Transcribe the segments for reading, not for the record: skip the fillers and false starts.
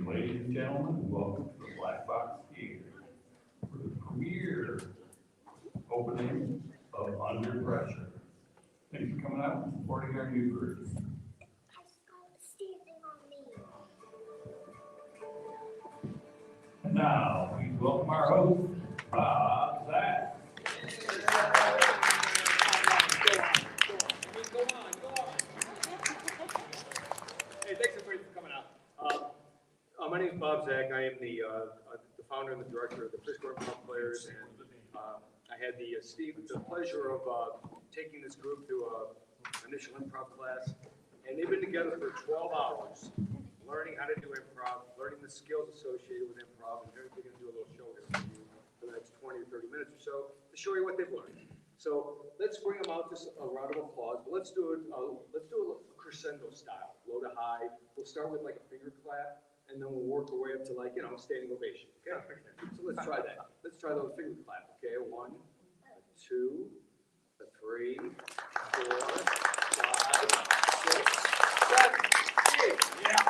Ladies and gentlemen, welcome to the Black Box Theater for the premiere opening of Under Pressure. Thanks for coming out and supporting our new group. And now, we welcome our host, Bob Zak. Hey, thanks everybody for coming out. My name is Bob Zak. I am the founder and the director of the Frisco Improv Players, and I had the pleasure of taking this group through an initial improv class, and they've been together for 12 hours, learning how to do improv, learning the skills associated with improv, and they're going to do a little show here for you for the next 20 or 30 minutes or so to show you what they've learned. So let's bring them out, just a round of applause, but let's do it a crescendo style, low to high. We'll start with like a finger clap, and then we'll work our way up to like, standing ovation, okay? So let's try that. Let's try the finger clap, okay? 1, 2, 3, 4, 5, 6, 7, 8. Yeah.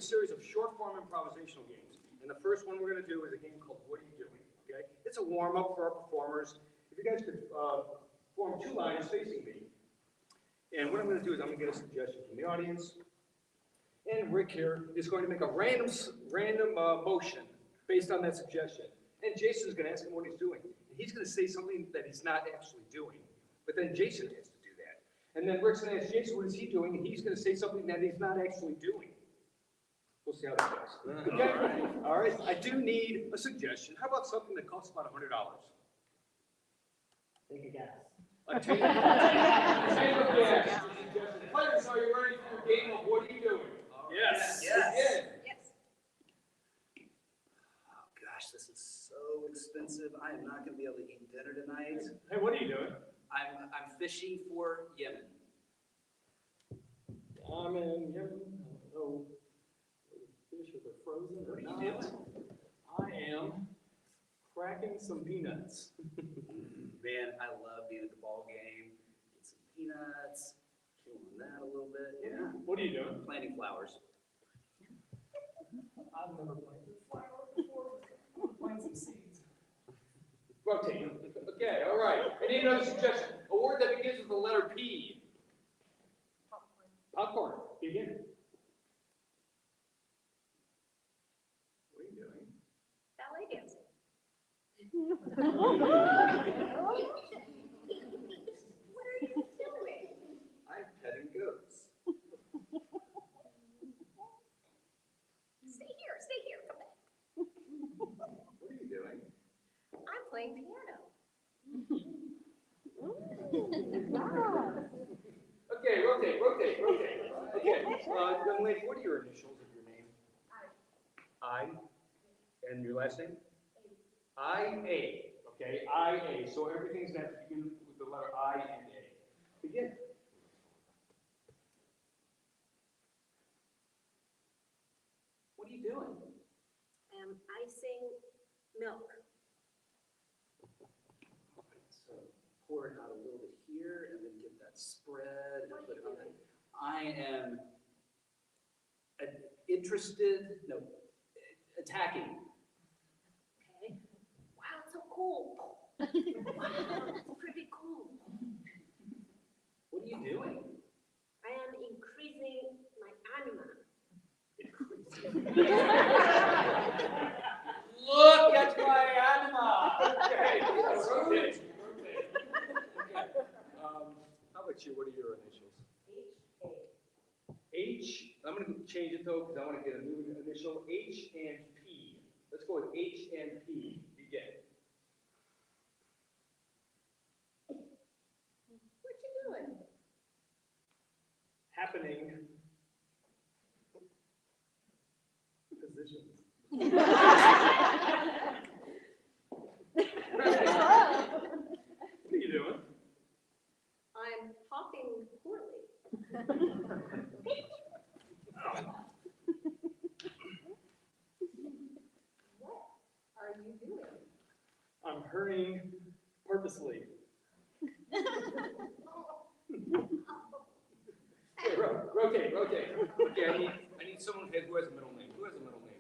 Series of short-form improvisational games. And the first one we're going to do is a game called What Are You Doing? Okay? It's a warm-up for our performers. If you guys could form 2 lines facing me. And what I'm going to do is I'm going to get a suggestion from the audience. And Rick here is going to make a random motion based on that suggestion. And Jason is going to ask him what he's doing. And he's going to say something that he's not actually doing. But then Jason has to do that. And then Rick's going to ask Jason what is he doing, and he's going to say something that he's not actually doing. We'll see how that goes. Okay? All right. I do need a suggestion. How about something that costs about $100? Take a guess. Take a guess. Players, are you ready for the game of What Are You Doing? Yes. Yes. Oh gosh, this is so expensive. I am not going to be able to eat dinner tonight. Hey, what are you doing? I'm fishing for Yemen. I'm in Yemen. Oh. Fish if they're frozen or not. I am cracking some peanuts. Man, I love being at the ball game. Get some peanuts, chew on that a little bit. Yeah. What are you doing? Planting flowers. I've never planted flowers before. Plant some seeds. Rotate. Okay, all right. I need another suggestion. A word that begins with the letter P. Popcorn. Begin. Ballet dancing. What are you doing? I'm petting goats. Stay here, come back. What are you doing? I'm playing piano. Okay, rotate. Okay, young lady, what are your initials of your name? I. And your last name? I-A. Okay, I-A. So everything's going to have to begin with the letter I and A. Begin. What are you doing? Icing milk. So pour it out a little bit here and then get that spread and put it on. I am attacking. Okay. Wow, it's so cool. Wow, it's pretty cool. What are you doing? I am increasing my anima. Look at my anima. Okay, rotate. How about you? What are your initials? H-A. H. I'm going to change it though because I want to get a new initial. H and P. Let's go with H and P. Begin. examining positions. What are you doing? I'm popping poorly. What are you doing? I'm hurrying purposely. Hey, rotate. Okay, I need someone who has a middle name. Who has a middle name?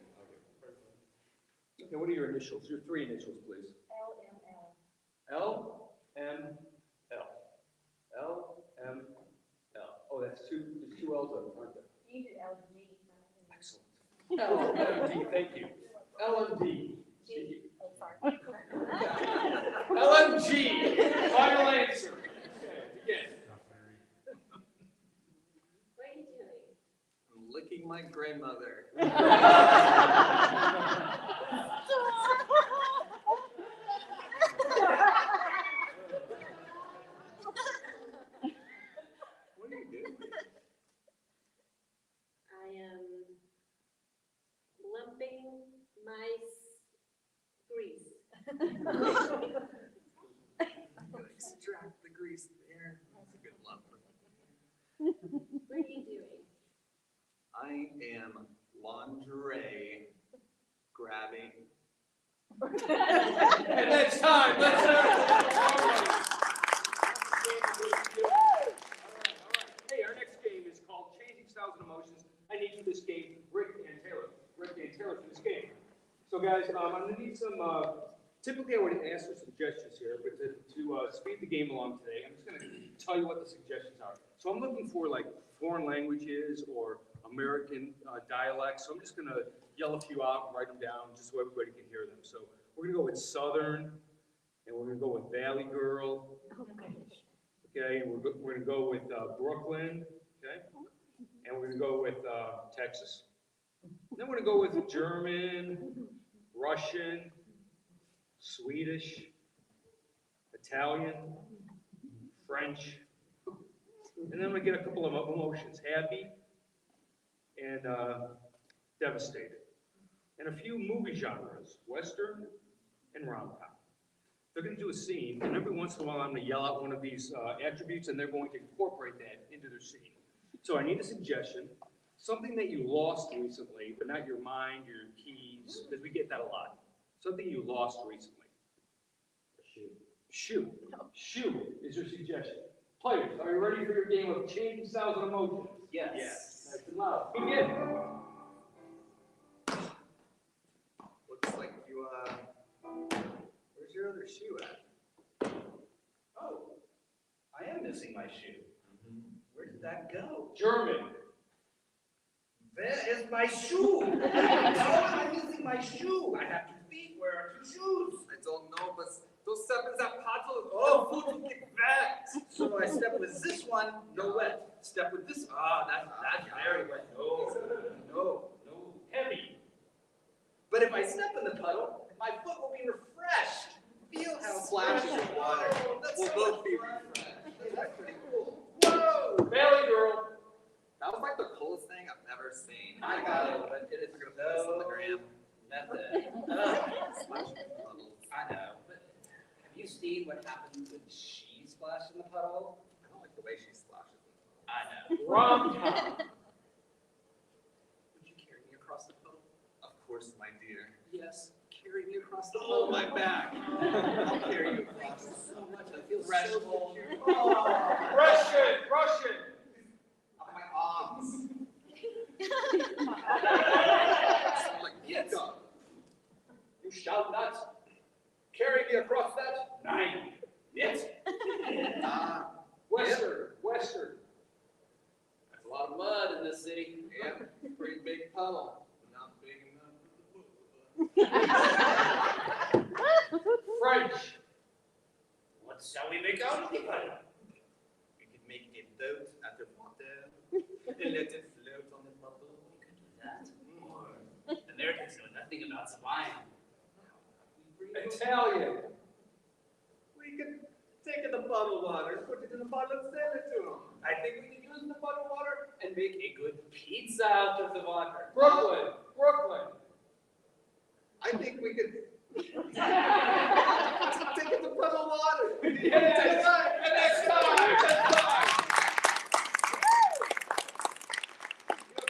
Okay, what are your initials? Your 3 initials, please. LML. L-M-L. L-M-L. Oh, there's two L's on it, aren't there? You did LG. Excellent. L-M-D, thank you. L-M-D. G. Oh, sorry. L-M-G, final answer. Okay, again. What are you doing? I'm licking my grandmother. What are you doing? I am lumping my grease. Extract the grease there. That's a good lump. What are you doing? I am lingerie grabbing. And that's time. Let's have it. All right. Hey, our next game is called Changing Styles and Emotions. I need for this game Rick and Taylor for this game. So guys, I'm gonna need some, typically I would ask for suggestions here, but to speed the game along today, I'm just gonna tell you what the suggestions are. So I'm looking for like foreign languages or American dialects. So I'm just gonna yell a few out and write them down just so everybody can hear them. So we're gonna go with Southern, and we're gonna go with Valley Girl. Okay, and we're gonna go with Brooklyn, okay? And we're gonna go with Texas. Then we're gonna go with German, Russian, Swedish, Italian, French, and then I'm gonna get a couple of emotions, happy and devastated. And a few movie genres, Western and rom-com. They're gonna do a scene, and every once in a while I'm gonna yell out one of these attributes, and they're going to incorporate that into their scene. So I need a suggestion, something that you lost recently, but not your mind, your keys, because we get that a lot. Something you lost recently. Shoe is your suggestion. Players, are you ready for your game of changing styles and emotions? Yes. Nice and loud. Begin. Looks like you, where's your other shoe at? Oh, I am missing my shoe. Where did that go? German. Where is my shoe? How am I missing my shoe? I have 2 feet. Where are 2 shoes? I don't know, but those step in that puddle. Oh, foot will get wet. So I step with this one, no wet. Step with this. Ah, that's very wet. No. Heavy. But if I step in the puddle, my foot will be refreshed. Feel how splashes of water. We'll both be refreshed. That's pretty cool. Whoa! Valley Girl. That was like the coolest thing I've ever seen. I got it, but it is gonna put this on the gram. Method. I know, but have you seen what happens when she splashes in the puddle? I don't like the way she splashes in the puddle. I know. Rom-com. Would you carry me across the puddle? Of course, my dear. Yes, carry me across the puddle. My back. I'll carry you across. Thank you so much. I feel so secure. Russian. My arms. Like, yes. You shall not carry me across that. Nein. Yes. Western. There's a lot of mud in this city. Yeah, pretty big puddle. Not big enough. French. What shall we make out of the puddle? We could make a boat out of water and let it float on the bubble. We could do that. Americans know nothing about swine. Italian. We could take the bottled water, put it in a bottle and sell it to them. I think we could use the bottled water and and make a good pizza out of the water. Brooklyn, Brooklyn. I think we could take it to puddle water. Next time.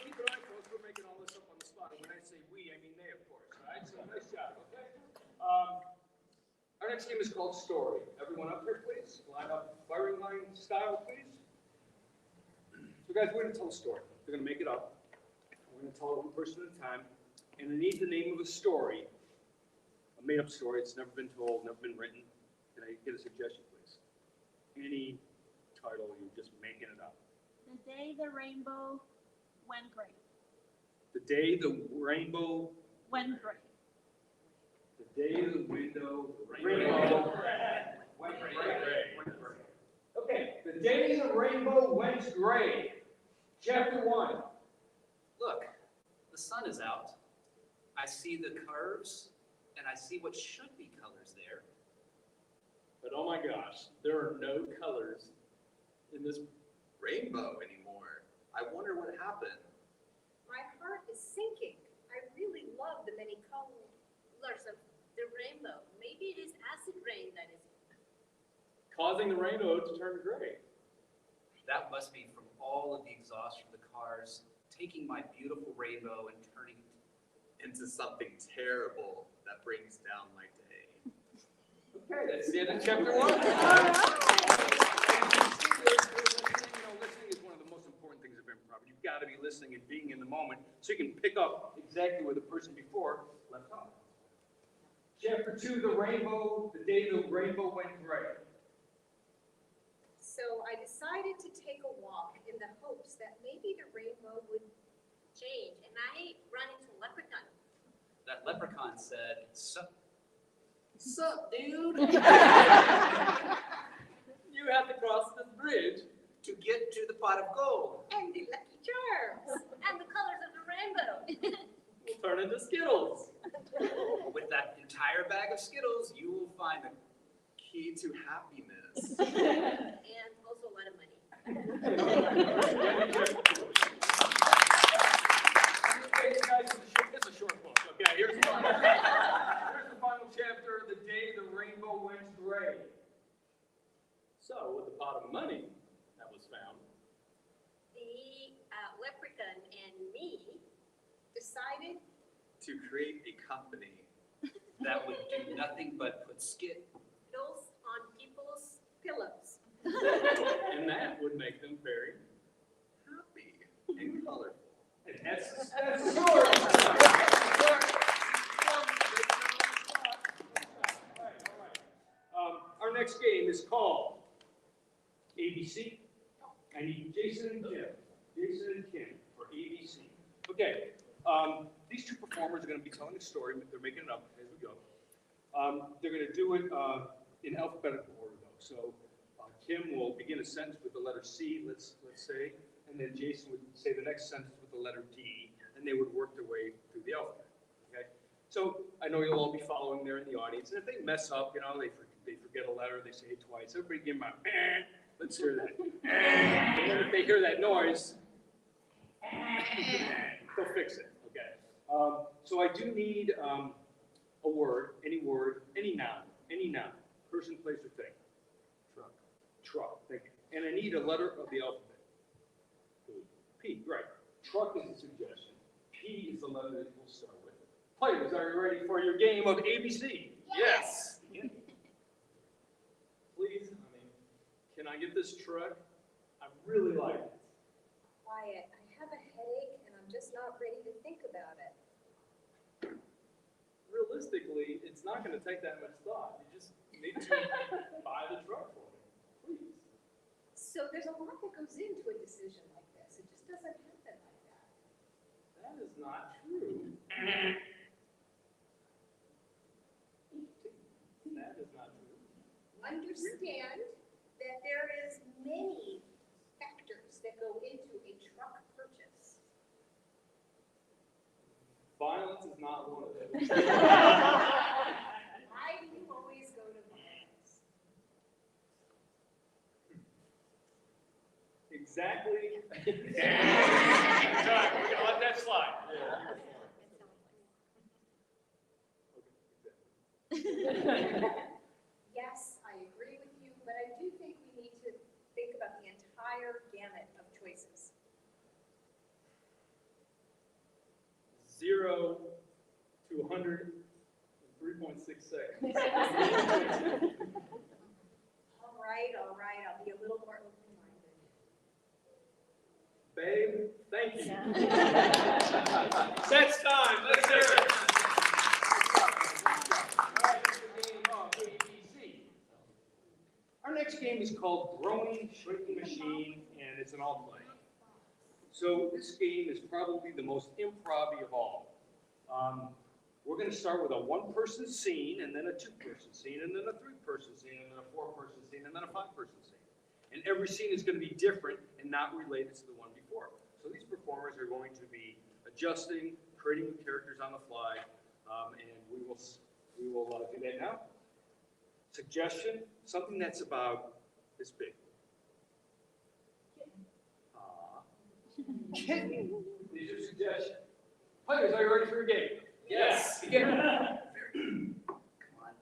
Keep an eye, folks. We're making all this up on the spot. And when I say we, I mean they, of course. All right. So nice job. Okay. Our next game is called Story. Everyone up here, please. Line up, firing line style, please. So, guys, we're going to tell a story. We're going to make it up. We're going to tell it one person at a time. And I need the name of a story, a made-up story. It's never been told, never been written. Can I get a suggestion, please? Any title, you're just making it up. The day the rainbow went gray. The day the rainbow, Went gray. the day the window, Rainbow. went gray. Okay, the day the rainbow went gray. Chapter 1. Look, the sun is out. I see the curves, and I see what should be colors there. But oh my gosh, there are no colors in this. Rainbow anymore. I wonder what happened. My heart is sinking. I really love the many colors of the rainbow. Maybe it is acid rain that is. Causing the rainbow to turn gray. That must be from all of the exhaust from the cars, taking my beautiful rainbow and turning it into something terrible that brings down my day. Okay, that's the end of chapter 1. Listening is one of the most important things of improv. You've got to be listening and being in the moment so you can pick up exactly where the person before left off. Chapter 2, the day the rainbow went gray. So I decided to take a walk in the hopes that maybe the rainbow would change, and I run into a leprechaun. That leprechaun said, Sup, dude? You have to cross this bridge. To get to the pot of gold. And the lucky charms, and the colors of the rainbow. We'll turn into Skittles. With that entire bag of Skittles, you will find the key to happiness. And also a lot of money. Okay, guys, it's a short book. Okay, here's the final chapter, the day the rainbow went gray. So, with the pot of money that was found, The leprechaun and me decided To create a company that would do nothing but put those on people's pillows. and that would make them very. happy and colorful. And that's the story. Our next game is called ABC. I need Jason and Kim. Jason and Kim for ABC. Okay. These two performers are going to be telling a story. They're making it up as we go. They're going to do it in alphabetical order, though. So Kim will begin a sentence with the letter C, let's say, and then Jason would say the next sentence with the letter D, and they would work their way through the alphabet. Okay. So I know you'll all be following there in the audience, and if they mess up, they forget a letter, they say it twice. Everybody give them a. Let's hear that. And then if they hear that noise, they'll fix it. Okay. So I do need a word, any noun, person, place, or thing. Truck. Thank you. And I need a letter of the alphabet. P. Right. Truck is a suggestion. P is the letter that we'll start with. Players, are you ready for your game of ABC? Yes. Please, can I get this truck? I really like it. Quiet. I have a headache and I'm just not ready to think about it. Realistically, it's not going to take that much thought. You just need to buy the truck for me, please. So there's a lot that goes into a decision like this. It just doesn't happen like that. That is not true. That is not true. Understand that there is many factors that go into a truck purchase. Violence is not one of those. Why do you always go to violence? Hey, exactly. Yeah. Sorry, we're gonna let that slide. Yes, I agree with you, but I do think we need to think about the entire gamut of choices. 0 to 100 in 3.6 seconds. All right, I'll be a little more open-minded. Babe, thank you. That's time. Let's hear it. All right, this is the game of ABC. Our next game is called Growing Shrinking Machine, and it's an all play. So this game is probably the most improv-y of all. We're going to start with a one-person scene, and then a two-person scene, and then a three-person scene, and then a four-person scene, and then a five-person scene. And every scene is going to be different and not related to the one before. So these performers are going to be adjusting, creating new characters on the fly, and we will do that now. Suggestion: something that's about this big. Kitten. These are suggestions. Players, are you ready for your game? Yes. Begin. Come on.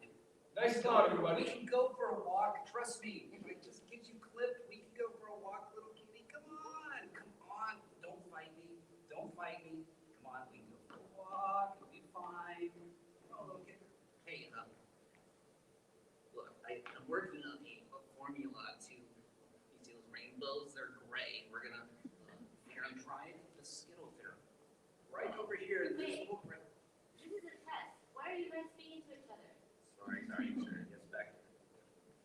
Nice talk, everybody. We can go for a walk. Trust me. If I just get you clipped, we can go for a walk, little kitty. Come on. Come on. Don't fight me. Don't fight me. Come on. We can go for a walk. It'll be fine. Oh, little kitty. Hey, look, I'm working on a formula to, you see those rainbows? They're gray. We're gonna, here, I'm trying the Skittle theorem. Right over here in this book. Right. This is a test. Why are you guys speaking to each other? Sorry, sir. Yes, back.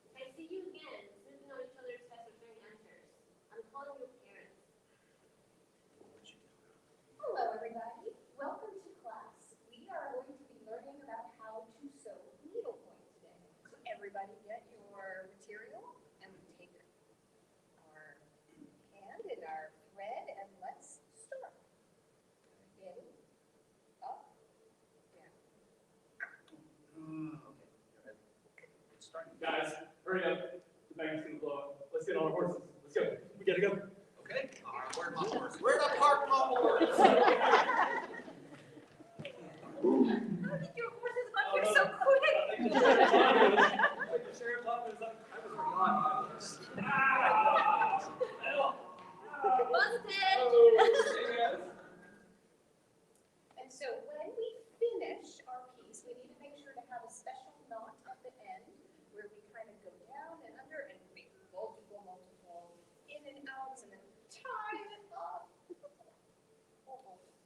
If I see you again, sniffing on each other's tests or sharing answers, I'm calling you parents. Hello, everybody. Welcome to class. We are going to be learning about how to sew needlepoint today. So everybody get your material, and we take our hand and our thread, and let's start. In, up, down. Okay. It's starting. Guys, hurry up. The bank's gonna blow up. Let's get on our horses. Let's go. We gotta go. Okay. All right, where's my horse? Where'd I park my horse? How did your horses got here so quick? Busted! And so when we finish our piece, we need to make sure to have a special knot at the end where we kind of go down and under and make multiple in and outs and then tie it up.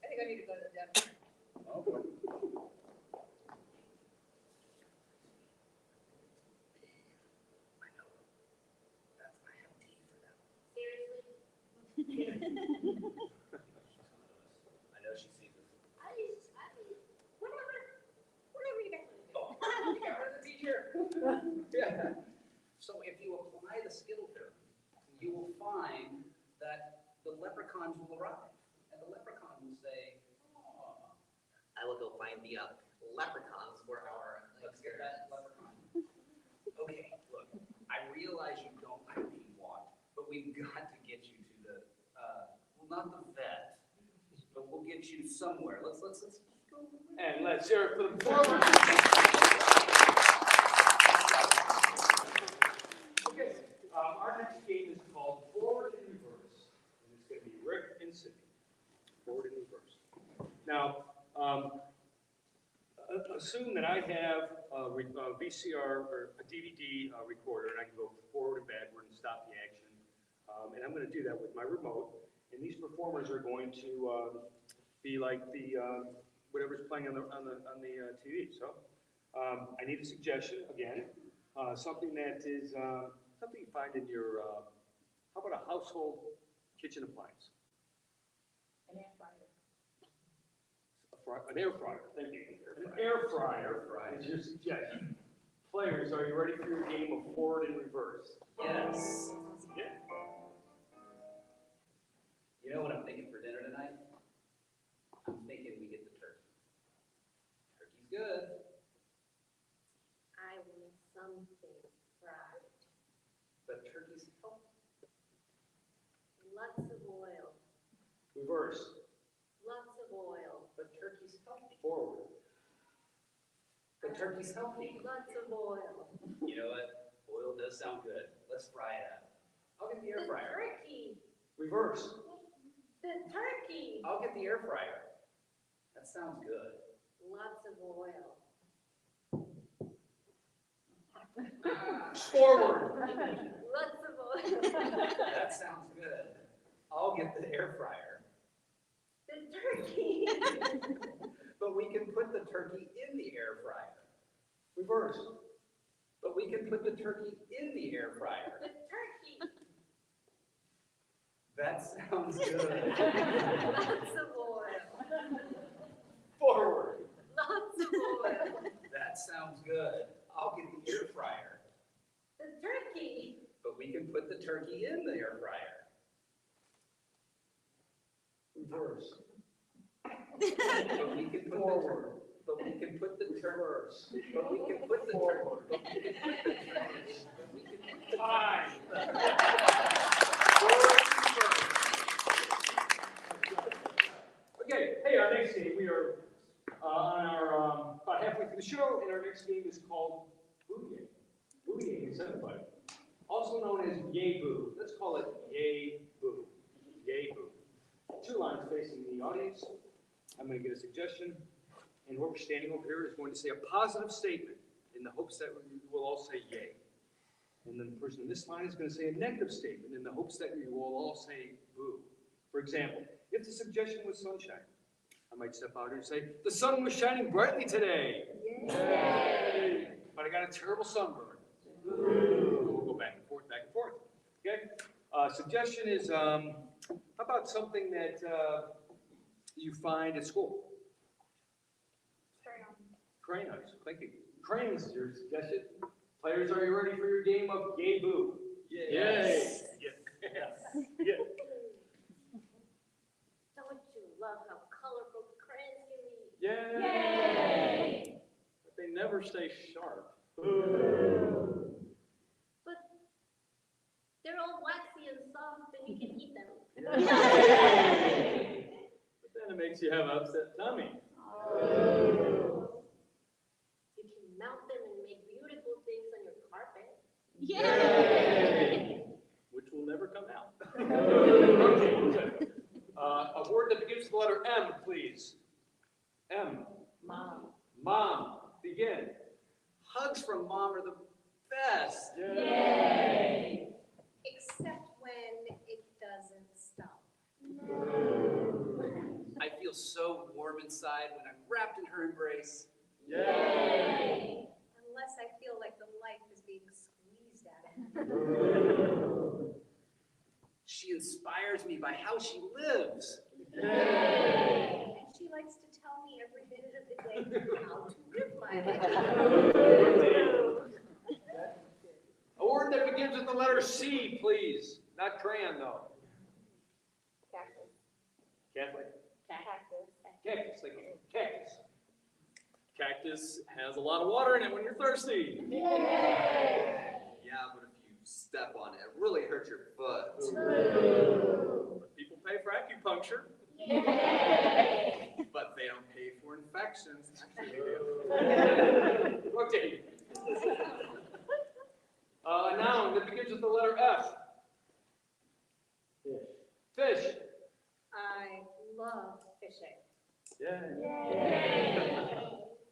I think I need to go to the dentist. Oh, boy. I know. I have tea for that. Seriously? I know she sees us. Whatever you guys want to do. Oh, you got rid of the teacher. Yeah. So if you apply the Skittle theorem, you will find that the leprechauns will arrive. And the leprechaun will say, oh. I will go find the leprechauns for our. Let's get that leprechaun. Okay, look, I realize you don't like being walked, but we've got to get you to the, well, not the vet, but we'll get you somewhere. Let's go. And let's hear it for the performers. Okay, our next game is called Forward and Reverse. And it's going to be Rick and Cyndi. Forward and Reverse. Now, assume that I have a VCR or a DVD recorder, and I can go forward and backward and stop the action. And I'm going to do that with my remote. And these performers are going to be like the whatever's playing on the TV. So I need a suggestion again, something that is something you find in your how about a household kitchen appliance? An air fryer. An air fryer. Thank you. An air fryer is your suggestion. Players, are you ready for your game of forward and reverse? Yes. Yeah. You know what I'm thinking for dinner tonight? I'm thinking we get the turkey. Turkey's good. I want something fried. But turkey's healthy. Reverse. Lots of oil. But turkey's healthy. Forward. But turkey's healthy. Lots of oil. You know what? Oil does sound good. Let's fry it up. I'll get the air The fryer. turkey. Reverse. The turkey. I'll get the air fryer. That sounds good. Lots of oil. Forward. Lots of oil. That sounds good. I'll get the air fryer. The turkey. But we can put the turkey in the air fryer. Reverse. But we can put the turkey in the air fryer. The turkey. That sounds good. Lots of oil. Forward. Lots of oil. That sounds good. I'll get the air fryer. The turkey. But we can put the turkey in the air fryer. Reverse. But we can put Forward. But we can put the turkey. But we can put the turkey. Time. Okay, hey, our next game, we are on our, about halfway through the show, and our next game is called Boo Game. Boo Game is everybody. Also known as Yay Boo. Let's call it Yay Boo. Yay Boo. 2 lines facing the audience. I'm going to get a suggestion, and whoever standing over here is going to say a positive statement in the hopes that we will all say yay. And then the person in this line is going to say a negative statement in the hopes that we will all say boo. For example, if the suggestion was sunshine, I might step out here and say, the sun was shining brightly today. Yay! But I got a terrible sunburn. Boo. We'll go back and forth, back and forth. Okay? Suggestion is, how about something that you find at school? Crayons. Thank you. Crayons is your suggestion. Players, are you ready for your game of Yay Boo? Yes. Yes. Yes. Don't you love how colorful crayons can be? Yay. Yay! But they never stay sharp. But they're all waxy and soft and you can eat them. Yay. But then it makes you have upset tummy. You can mount them and make beautiful things on your carpet. Yay. Which will never come out. Okay. A word that begins with the letter M, please. M. Mom. Mom. Begin. Hugs from mom are the best. Yay! Except when it doesn't stop. I feel so warm inside when I'm wrapped in her embrace. Yay. Unless I feel like the life is being squeezed out of me. She inspires me by how she lives. And she likes to tell me every minute of the day how to live my life. A word that begins with the letter C, please. Not crayon, though. Cactus. Catholic? Cactus. Cactus. Thank you. Cactus. Cactus has a lot of water in it when you're thirsty. Yeah, but if you step on it, it really hurts your foot. But people pay for acupuncture. But they don't pay for infections. Actually, they do. Rotate. A noun that begins with the letter F. Fish. I love fishing. Yeah.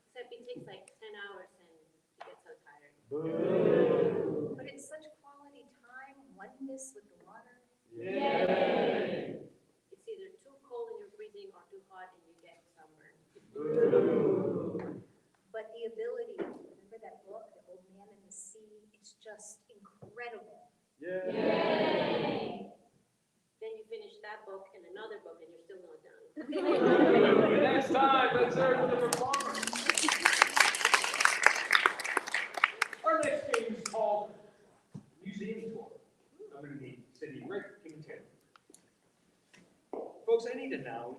Except it takes like 10 hours and you get so tired. But it's such quality time, oneness with the water. Yay. It's either too cold and you're freezing or too hot and you get sunburned. But the ability, remember that book, The Old Man and the Sea? It's just incredible. Yay. Then you finish that book and another book and you're still not done. Next time, let's hear it for the performer. Our next game is called Museum Tour. I'm going to need Cyndi, Rick, Kim, and Taylor. Folks, I need a noun.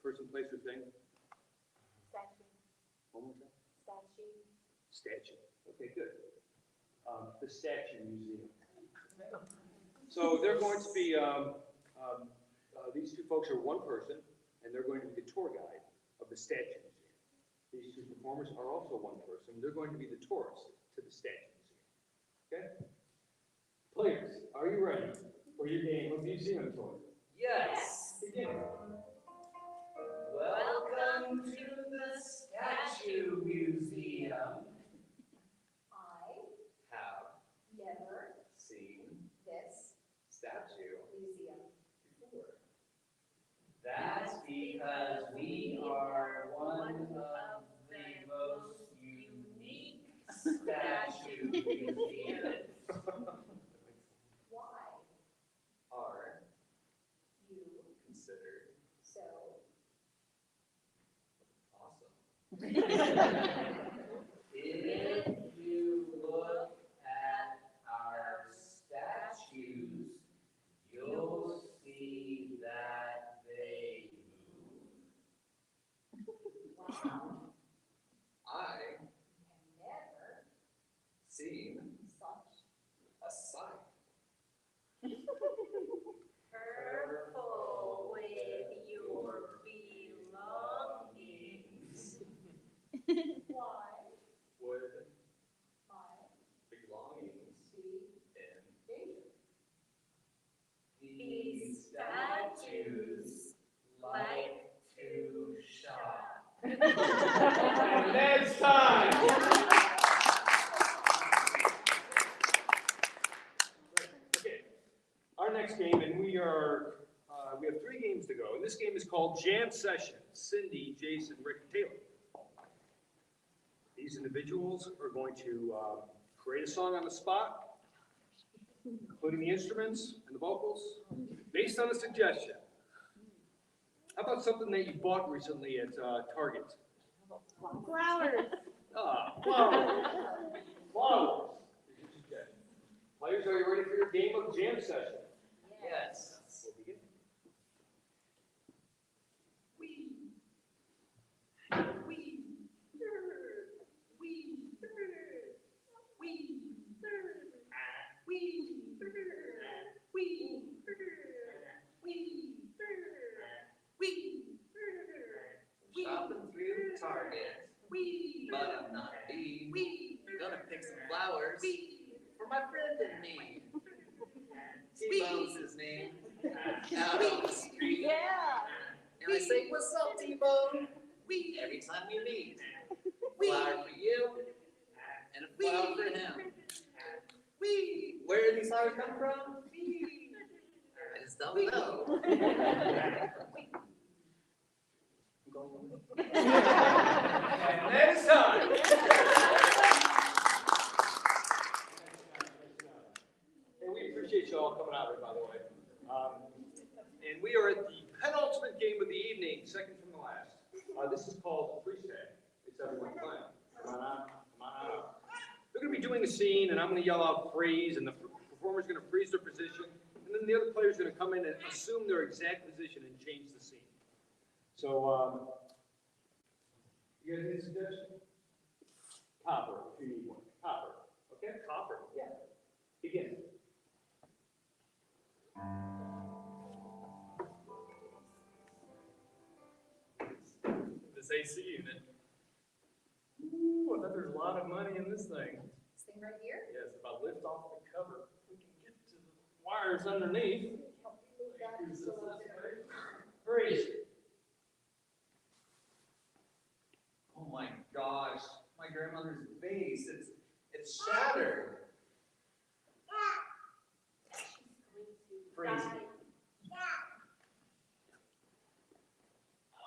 Person, place, or thing. Statue. One more time. Statue. Statue. Okay, good. The Statue Museum. So they're going to be, these two folks are one person, and they're going to be the tour guide of the Statue Museum. These two performers are also one person. They're going to be the tourists to the Statue Museum. Okay? Players, are you ready for your game of museum tour? Yes. Begin. Welcome to the Statue Museum. I Have never seen this statue museum before. That's because we are one of the most unique statue museums. Why Are you considered so awesome. If you look at our statues, you'll see that they move. wow? I Have never seen such a sight. Careful with your belongings. why Would my belongings be in danger. these statues like to shop? And next time. Okay, our next game, and we have 3 games to go, and this game is called Jam Session. Cyndi, Jason, Rick, and Taylor. These individuals are going to create a song on the spot, including the instruments and the vocals, based on a suggestion. How about something that you bought recently at Target? Flowers. Flowers. Flowers. Players, are you ready for your game of jam session? Yes. We'll begin. Shopping through Target, but I'm not a bee. Gonna pick some flowers for my friend and me. T-Bone's his name. Out on the street. Yeah. And I say, "What's up, T-Bone?" Every time we meet. Flower for you, and a flower for him. Where do these flowers come from? I just don't know. And next time. And we appreciate you all coming out here, by the way. And we are at the penultimate game of the evening, second from the last. This is called Freestyle. It's everyone's plan. Come on out, come on out. They're going to be doing a scene, and I'm going to yell out freeze, and the performer's going to freeze their position, and then the other player's going to come in and assume their exact position and change the scene. So, you guys need a suggestion? Copper, if you need one. Copper. Okay? Copper. Yeah. Begin. This AC unit. Ooh, I bet there's a lot of money in this thing. This thing right here? Yes, if I lift off the cover, we can get to the wires underneath. Help me move that just a little bit. Freeze. Oh my gosh, my grandmother's vase, it's shattered. Freeze.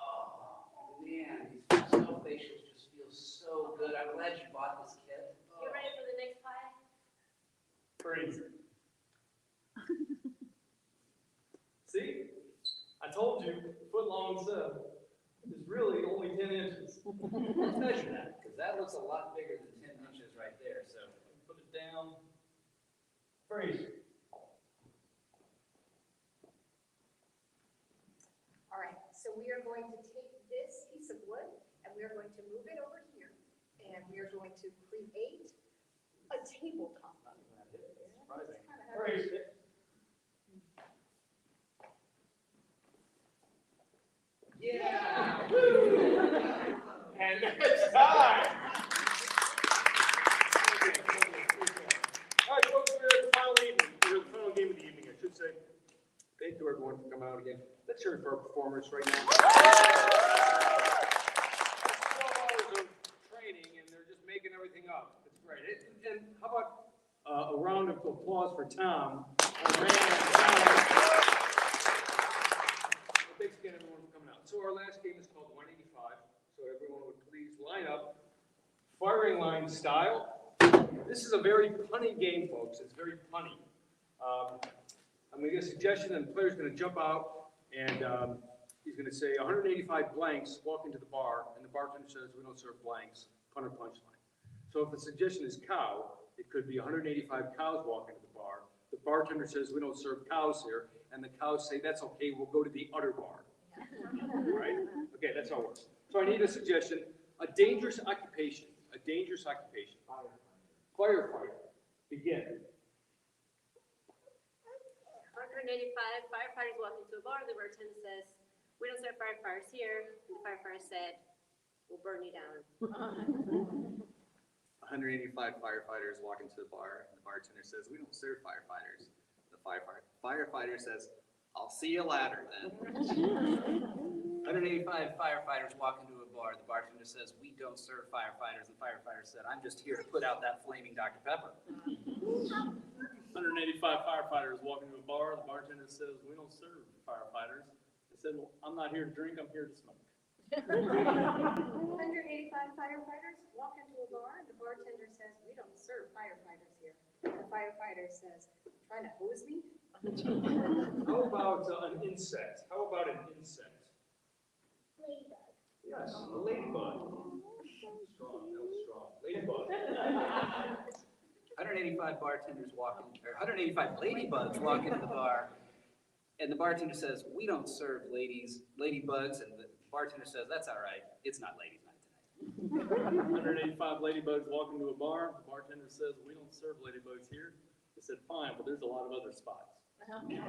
Oh man, these snow facials just feel so good. I'm glad you bought this kit. You ready for the next pie? Freeze. See? I told you, foot long sub is really only 10 inches. Let's measure that, because that looks a lot bigger than 10 inches right there. So Put it down. Freeze. All right, so we are going to take this piece of wood and we are going to move it over here and we are going to create a tabletop. Surprising. Kind of Freeze. everyone for coming out again. Let's hear it for our performers right now. 12 hours of training, and they're just making everything up. It's great. And how about a round of applause for Tom? Thanks again, everyone, for coming out. So our last game is called 185. So everyone would please line up, firing line style. This is a very punny game, folks. It's very punny. I'm going to get a suggestion, and the player's going to jump out, and he's going to say 185 blanks, walk into the bar, and the bartender says, we don't serve blanks, punter punchline. So if the suggestion is cow, it could be 185 cows walk into the bar. The bartender says, we don't serve cows here, and the cows say, that's okay, we'll go to the other bar. Right? Okay, that's how it works. So I need a suggestion, a dangerous occupation, Firefighter, begin. 185 firefighters walk into a bar. The bartender says, we don't serve firefighters here. And the firefighter said, we'll burn you down. 185 firefighters walk into the bar, and the bartender says, we don't serve firefighters. The firefighter says, I'll see you later then. 185 firefighters walk into a bar. The bartender says, we don't serve firefighters. The firefighter said, I'm just here to put out that flaming Dr. Pepper. 185 firefighters walk into a bar. The bartender says, we don't serve firefighters. They said, well, I'm not here to drink, I'm here to smoke. 185 firefighters walk into a bar, and the bartender says, we don't serve firefighters here. The firefighter says, trying to hose me? How about an insect? Ladybug. Yes, a ladybug. Strong, that was strong. Ladybug. 185 bartenders walk in, or 185 ladybugs walk into the bar, and the bartender says, we don't serve ladybugs, and the bartender says, that's all right, it's not ladies' night tonight. 185 ladybugs walk into a bar. The bartender says, we don't serve ladybugs here. They said, fine, but there's a lot of other spots. 185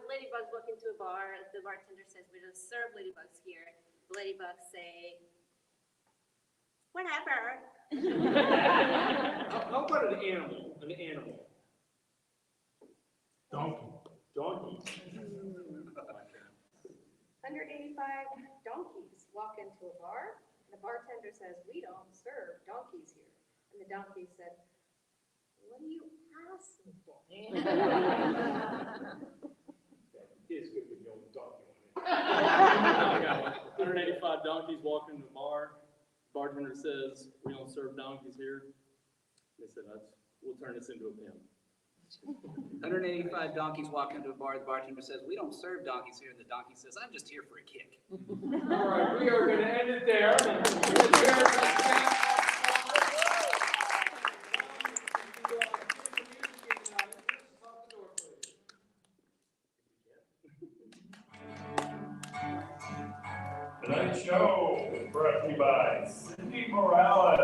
ladybugs walk into a bar. The bartender says, we don't serve ladybugs here. The ladybugs say, whatever. How about an animal? Donkey. 185 donkeys walk into a bar, and the bartender says, we don't serve donkeys here. And the donkey said, what are you asking for? It's good with the old donkey. I got one. 185 donkeys walk into the bar. Bartender says, we don't serve donkeys here. They said, we'll turn this into a pimp. 185 donkeys walk into a bar. The bartender says, we don't serve donkeys here. And the donkey says, I'm just here for a kick. All right, we are going to end it there. Tonight's show is brought to you by Cyndi Morales.